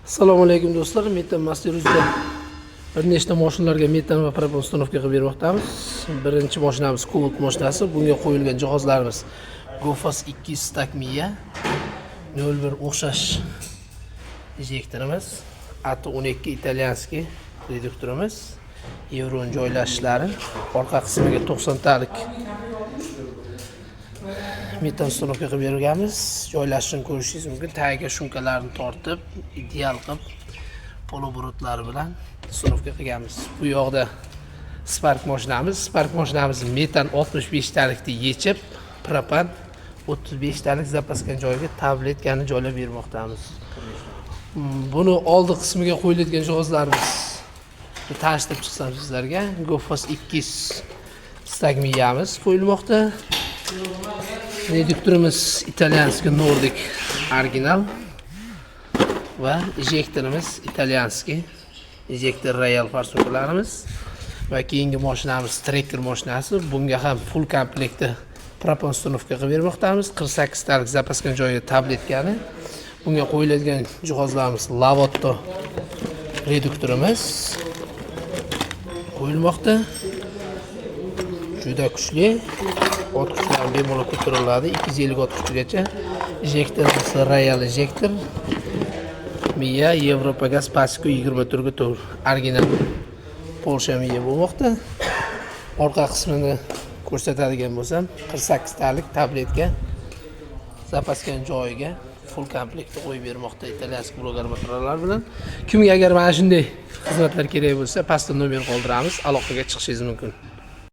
Assalomu alaykum do'stlar. Metan Masteruzda bir nechta mashinalarga metan va propan uстановка qilib bermoqdamiz. Birinchi mashinamiz Kubot mashinasi. Bunga qo'yilgan jihozlarimiz Gofas 200 stak miya 01 o'xshash injektorimiz, AT12 italyanskiy reduktorimiz, Evron joylashishlari, orqa qismiga 90 talik metan uстановка qilib berganmiz. Joylashishini ko'rishingiz mumkin. Tagiga shumkalarni tortib, ideal qilib poloburutlari bilan uстановка qilganmiz. Bu yoqda Spark mashinamiz. Spark mashinamiz metan 65 talikni yechib, propan 35 talik zapaskani joyiga tabletkani joylab bermoqdamiz. Buni oldi qismiga qo'yiladigan jihozlarimiz tanishtirib chiqsam sizlarga. Gofas 200 stak miyamiz qo'yilmoqda. Reduktorimiz italyanskiy Nordic original va injektorimiz italyanskiy injektor Royal farsukalarimiz va keyingi mashinamiz Tracker mashinasi. Bunga ham full komplektda propan uстановка qilib bermoqdamiz. 48 talik zapaskani joyiga tabletkani. Bunga qo'yiladigan jihozlarimiz Lavotto reduktorimiz qo'yilmoqda. Juda kuchli. Ot kuchidan bemalol ko'tariladi. 250 ot kuchigacha. Injektorimiz Royal injektor. Miya Yevropa gaz Pasico 24 ga to'g'ri. Original Porsche miya bo'lmoqda. Orqa qismini ko'rsatadigan bo'lsam, 48 talik tabletka zapaskan joyiga full komplektda qo'yib bermoqda italyanskiy bloger materiallar bilan. Kimga agar mana shunday xizmatlar kerak bo'lsa, pastda nomer qoldiramiz, aloqaga chiqishingiz mumkin.